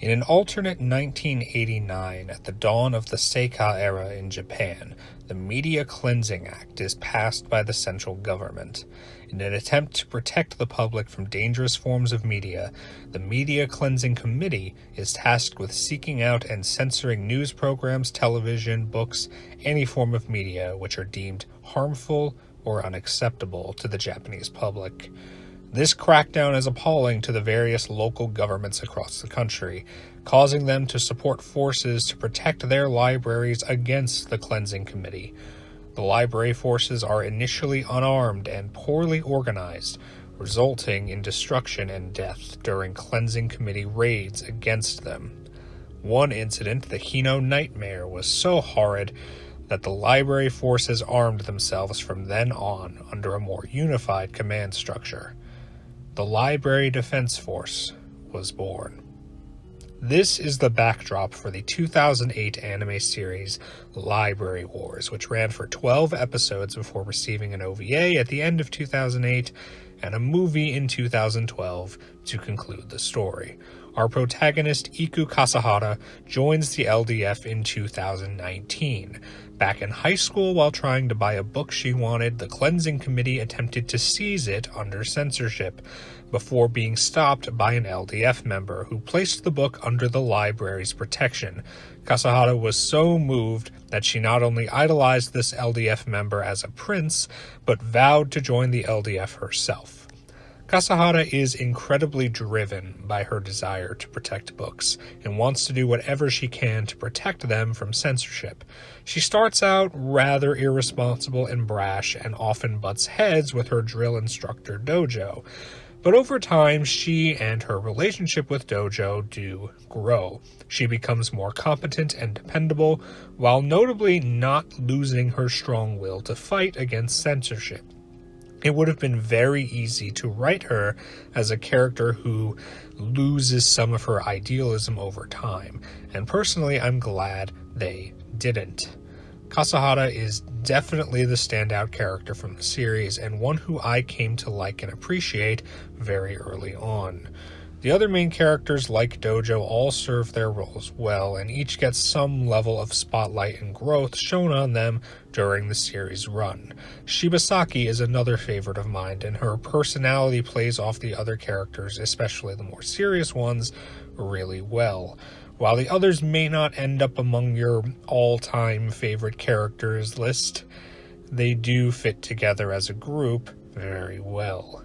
In an alternate 1989, at the dawn of the Seika era in Japan, the Media Cleansing Act is passed by the central government. In an attempt to protect the public from dangerous forms of media, the Media Cleansing Committee is tasked with seeking out and censoring news programs, television, books, any form of media which are deemed harmful or unacceptable to the Japanese public. This crackdown is appalling to the various local governments across the country, causing them to support forces to protect their libraries against the Cleansing Committee. The library forces are initially unarmed and poorly organized, resulting in destruction and death during Cleansing Committee raids against them. One incident, the Hino Nightmare, was so horrid that the library forces armed themselves from then on under a more unified command structure. The Library Defense Force was born. This is the backdrop for the 2008 anime series Library Wars, which ran for 12 episodes before receiving an OVA at the end of 2008 and a movie in 2012 to conclude the story. Our protagonist, Iku Kasahara, joins the LDF in 2019. Back in high school, while trying to buy a book she wanted, the Cleansing Committee attempted to seize it under censorship, before being stopped by an LDF member who placed the book under the library's protection. Kasahara was so moved that she not only idolized this LDF member as a prince, but vowed to join the LDF herself. Kasahara is incredibly driven by her desire to protect books, and wants to do whatever she can to protect them from censorship. She starts out rather irresponsible and brash, and often butts heads with her drill instructor Dojo. But over time, she and her relationship with Dojo do grow. She becomes more competent and dependable, while notably not losing her strong will to fight against censorship. It would have been very easy to write her as a character who loses some of her idealism over time, and personally I'm glad they didn't. Kasahara is definitely the standout character from the series, and one who I came to like and appreciate very early on. The other main characters, like Dojo, all serve their roles well, and each gets some level of spotlight and growth shown on them during the series run. Shibasaki is another favorite of mine, and her personality plays off the other characters, especially the more serious ones, really well. While the others may not end up among your all-time favorite characters list, they do fit together as a group very well.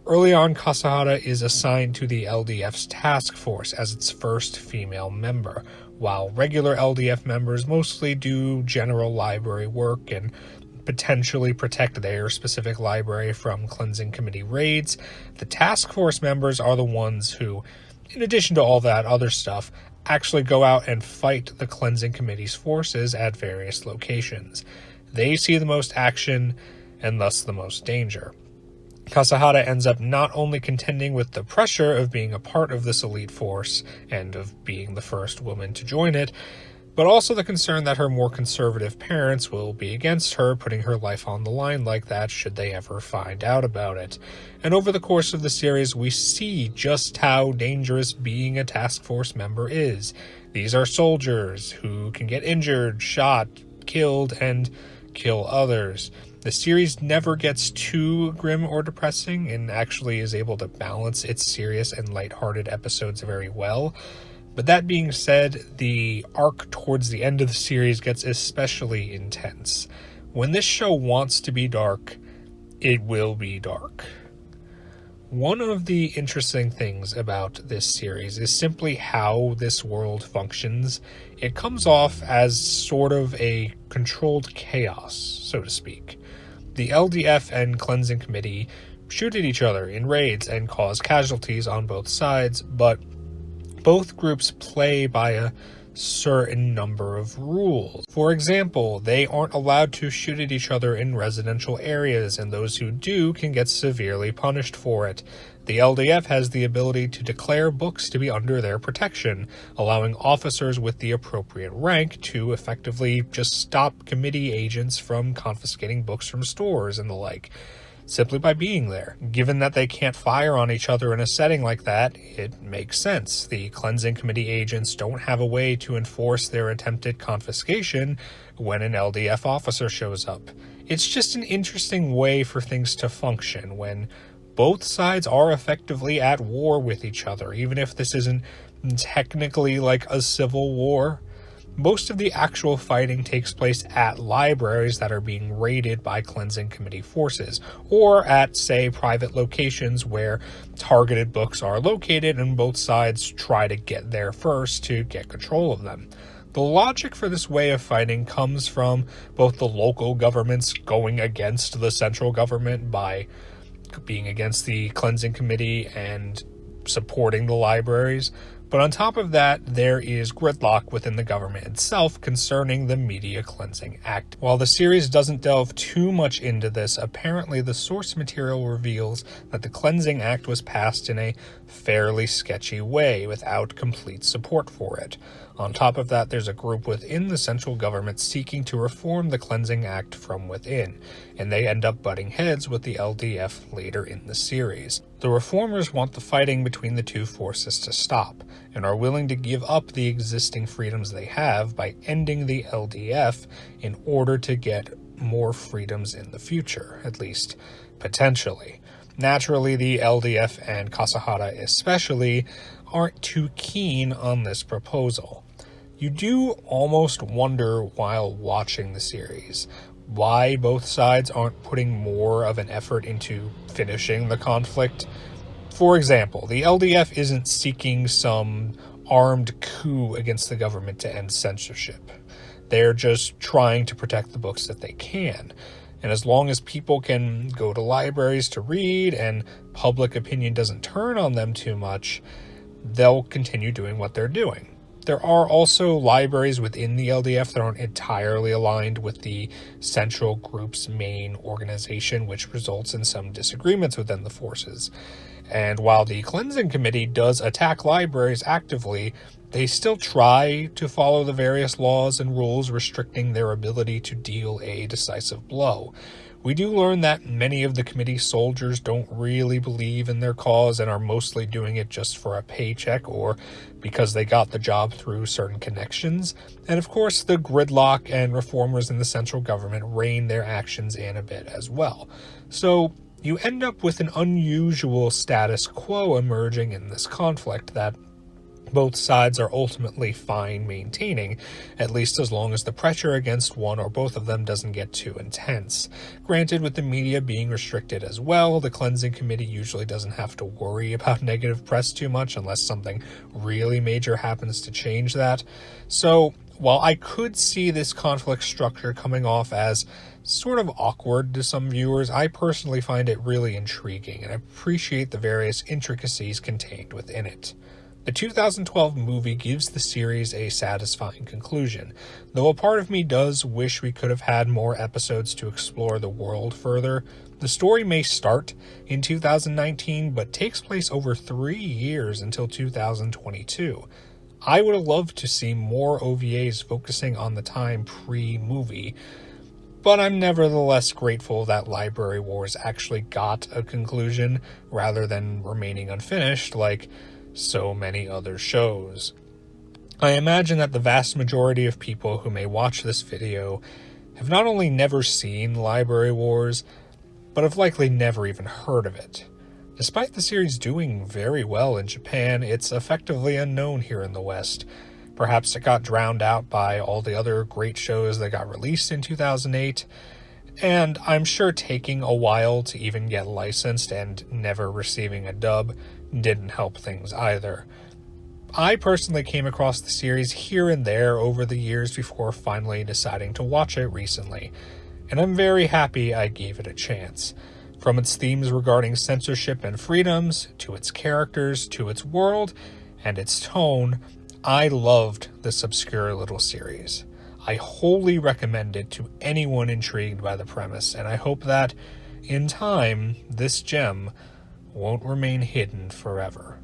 Early on, Kasahara is assigned to the LDF's task force as its first female member, while regular LDF members mostly do general library work and potentially protect their specific library from Cleansing Committee raids. The task force members are the ones who, in addition to all that other stuff, actually go out and fight the Cleansing Committee's forces at various locations. They see the most action and thus the most danger. Kasahara ends up not only contending with the pressure of being a part of this elite force and of being the first woman to join it, but also the concern that her more conservative parents will be against her putting her life on the line like that should they ever find out about it. And over the course of the series, we see just how dangerous being a task force member is. These are soldiers who can get injured, shot, killed, and kill others. The series never gets too grim or depressing, and actually is able to balance its serious and lighthearted episodes very well. But that being said, the arc towards the end of the series gets especially intense. When this show wants to be dark, it will be dark. One of the interesting things about this series is simply how this world functions. It comes off as sort of a controlled chaos, so to speak. The LDF and Cleansing Committee shoot at each other in raids and cause casualties on both sides, but both groups play by a certain number of rules. For example, they aren't allowed to shoot at each other in residential areas, and those who do can get severely punished for it. The LDF has the ability to declare books to be under their protection, allowing officers with the appropriate rank to effectively just stop committee agents from confiscating books from stores and the like. simply by being there. Given that they can't fire on each other in a setting like that, it makes sense. The Cleansing Committee agents don't have a way to enforce their attempted confiscation when an LDF officer shows up. It's just an interesting way for things to function when both sides are effectively at war with each other, even if this isn't technically like a civil war. Most of the actual fighting takes place at libraries that are being raided by Cleansing Committee forces, or at, say, private locations where targeted books are located and both sides try to get there first to get control of them. The logic for this way of fighting comes from both the local governments going against the central government by being against the Cleansing Committee and supporting the libraries, but on top of that, there is gridlock within the government itself concerning the Media Cleansing Act. While the series doesn't delve too much into this, apparently the source material reveals that the Cleansing Act was passed in a fairly sketchy way without complete support for it. On top of that, there's a group within the central government seeking to reform the Cleansing Act from within, and they end up butting heads with the LDF later in the series. The reformers want the fighting between the two forces to stop, and are willing to give up the existing freedoms they have by ending the LDF in order to get more freedoms in the future, at least potentially. Naturally, the LDF and Kasahara especially aren't too keen on this proposal. You do almost wonder while watching the series why both sides aren't putting more of an effort into finishing the conflict. For example, the LDF isn't seeking some armed coup against the government to end censorship. They're just trying to protect the books that they can. And as long as people can go to libraries to read and public opinion doesn't turn on them too much, they'll continue doing what they're doing. There are also libraries within the LDF that aren't entirely aligned with the central group's main organization, which results in some disagreements within the forces. And while the Cleansing Committee does attack libraries actively, they still try to follow the various laws and rules restricting their ability to deal a decisive blow. We do learn that many of the committee's soldiers don't really believe in their cause and are mostly doing it just for a paycheck or because they got the job through certain connections. And of course, the gridlock and reformers in the central government rein their actions in a bit as well. So you end up with an unusual status quo emerging in this conflict that both sides are ultimately fine maintaining, at least as long as the pressure against one or both of them doesn't get too intense. Granted, with the media being restricted as well, the Cleansing Committee usually doesn't have to worry about negative press too much unless something really major happens to change that. So, while I could see this conflict structure coming off as sort of awkward to some viewers, I personally find it really intriguing and appreciate the various intricacies contained within it. The 2012 movie gives the series a satisfying conclusion, though a part of me does wish we could have had more episodes to explore the world further. The story may start in 2019, but takes place over 3 years until 2022. I would have loved to see more OVAs focusing on the time pre-movie, but I'm nevertheless grateful that Library Wars actually got a conclusion rather than remaining unfinished like so many other shows. I imagine that the vast majority of people who may watch this video have not only never seen Library Wars, but have likely never even heard of it. Despite the series doing very well in Japan, it's effectively unknown here in the West. Perhaps it got drowned out by all the other great shows that got released in 2008, and I'm sure taking a while to even get licensed and never receiving a dub didn't help things either. I personally came across the series here and there over the years before finally deciding to watch it recently, and I'm very happy I gave it a chance. From its themes regarding censorship and freedoms, to its characters, to its world, and its tone, I loved this obscure little series. I wholly recommend it to anyone intrigued by the premise, and I hope that, in time, this gem won't remain hidden forever.